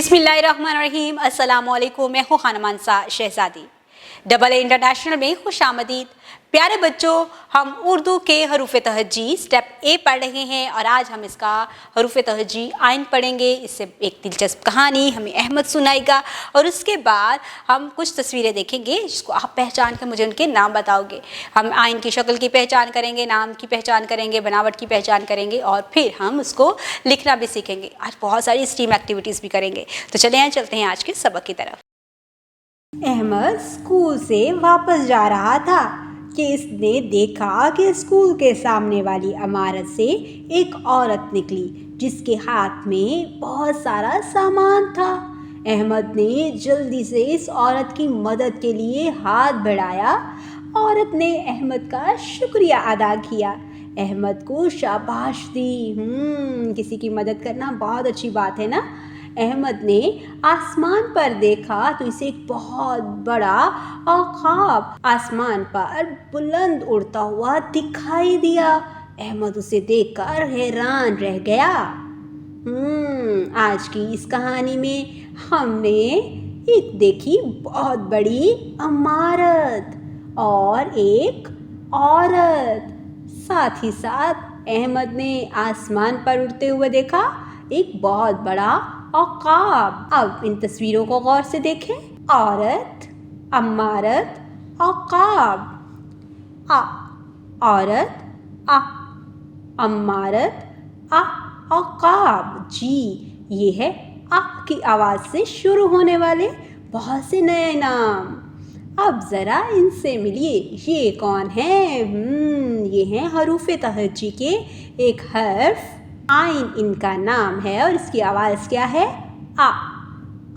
बिस्मिल्लाहिर्रहमानिर्रहीम, अस्सलामुअलैकुम। मैं हूँ खानमानसा शहजादी। डबल ए इंटरनेशनल में खुशामदीद। प्यारे बच्चों, हम उर्दू के हरूफ तहजी स्टेप ए पढ़ रहे हैं और आज हम इसका हरूफ तहजी आइन पढ़ेंगे। इससे एक दिलचस्प कहानी हमें अहमद सुनाएगा और उसके बाद हम कुछ तस्वीरें देखेंगे जिसको आप पहचान कर मुझे उनके नाम बताओगे। हम आइन की शक्ल की पहचान करेंगे, नाम की पहचान करेंगे, बनावट की पहचान करेंगे और फिर हम उसको लिखना भी सीखेंगे। आज बहुत सारी स्टीम एक्टिविटीज़ भी करेंगे। तो चलिए चलते हैं आज के सबक की तरफ। अहमद स्कूल से वापस जा रहा था कि इसने देखा कि स्कूल के सामने वाली इमारत से एक औरत निकली जिसके हाथ में बहुत सारा सामान था। अहमद ने जल्दी से इस औरत की मदद के लिए हाथ बढ़ाया। औरत ने अहमद का शुक्रिया अदा किया, अहमद को शाबाश दी। किसी की मदद करना बहुत अच्छी बात है ना। अहमद ने आसमान पर देखा तो इसे एक बहुत बड़ा औक़ाब आसमान पर बुलंद उड़ता हुआ दिखाई दिया। अहमद उसे देखकर हैरान रह गया। आज की इस कहानी में हमने एक देखी बहुत बड़ी इमारत और एक औरत, साथ ही साथ अहमद ने आसमान पर उड़ते हुए देखा एक बहुत बड़ा औक़ाब। अब इन तस्वीरों को गौर से देखें। औरत, इमारत, औक़ाब। औरत, इमारत, औक़ाब। जी, ये है की आवाज़ से शुरू होने वाले बहुत से नए नाम। अब ज़रा इनसे मिलिए, ये कौन है? ये हैं हरूफ तहज्जी के एक हर्फ आइन इनका नाम है और इसकी आवाज़ क्या है? आ।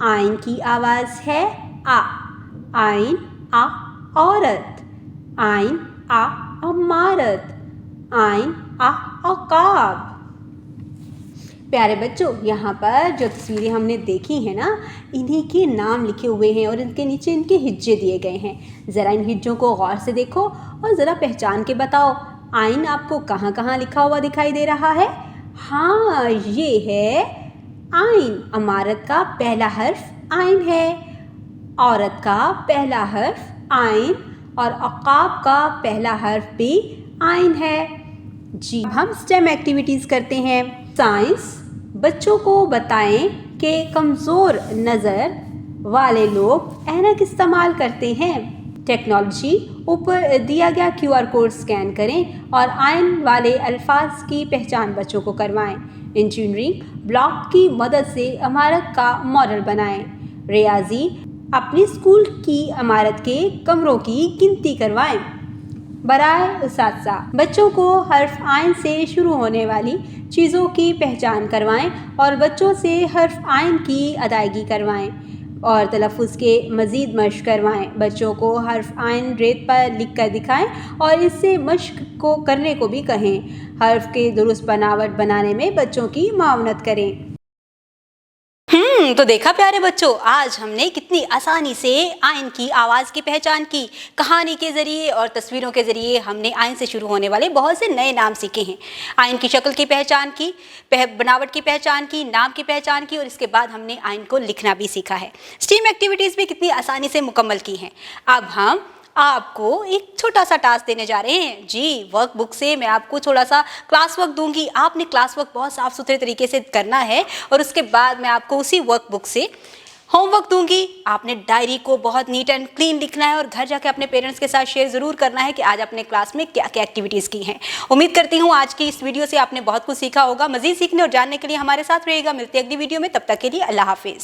आइन की आवाज़ है आ। आइन आ औरत, आइन आ इमारत, आइन आ औक़ाब। प्यारे बच्चों, यहाँ पर जो तस्वीरें हमने देखी हैं ना, इन्हीं के नाम लिखे हुए हैं और इनके नीचे इनके हिज्जे दिए गए हैं। ज़रा इन हिज्जों को गौर से देखो और ज़रा पहचान के बताओ आइन आपको कहाँ कहाँ लिखा हुआ दिखाई दे रहा है? हाँ, ये है आइन। इमारत का पहला हर्फ आइन है, औरत का पहला हर्फ आइन और औक़ाब का पहला हर्फ भी आइन है। जी, हम स्टेम एक्टिविटीज़ करते हैं। साइंस, बच्चों को बताएं कि कमज़ोर नज़र वाले लोग ऐनक इस्तेमाल करते हैं। टेक्नोलॉजी, ऊपर दिया गया QR कोड स्कैन करें और आइन वाले अल्फाज की पहचान बच्चों को करवाएं। इंजीनियरिंग, ब्लॉक की मदद से इमारत का मॉडल बनाएं। रियाजी, अपने स्कूल की इमारत के कमरों की गिनती करवाएं। बराए उसात्ज़ा, बच्चों को हर्फ आइन से शुरू होने वाली चीज़ों की पहचान करवाएं और बच्चों से हर्फ आइन की अदायगी करवाएं और तलफ़्फ़ुज़ के मज़ीद मश्क करवाएं। बच्चों को हर्फ आइन रेत पर लिख कर दिखाएं और इससे मश्क को करने को भी कहें। हर्फ के दुरुस्त बनावट बनाने में बच्चों की मावनत करें। तो देखा प्यारे बच्चों, आज हमने कितनी आसानी से आइन की आवाज़ की पहचान की। कहानी के ज़रिए और तस्वीरों के ज़रिए हमने आइन से शुरू होने वाले बहुत से नए नाम सीखे हैं। आइन की शक्ल की पहचान की, बनावट की पहचान की, नाम की पहचान की और इसके बाद हमने आइन को लिखना भी सीखा है। स्टीम एक्टिविटीज़ भी कितनी आसानी से मुकम्मल की हैं। अब हम आपको एक छोटा सा टास्क देने जा रहे हैं। जी, वर्क बुक से मैं आपको थोड़ा सा क्लास वर्क दूंगी। आपने क्लास वर्क बहुत साफ़ सुथरे तरीके से करना है और उसके बाद मैं आपको उसी वर्क बुक से होमवर्क दूंगी। आपने डायरी को बहुत नीट एंड क्लीन लिखना है और घर जाके अपने पेरेंट्स के साथ शेयर ज़रूर करना है कि आज अपने क्लास में क्या क्या एक्टिविटीज़ की हैं। उम्मीद करती हूँ आज की इस वीडियो से आपने बहुत कुछ सीखा होगा। मज़ीद सीखने और जानने के लिए हमारे साथ रहिएगा। मिलते हैं अगली वीडियो में, तब तक के लिए अल्लाह हाफिज़।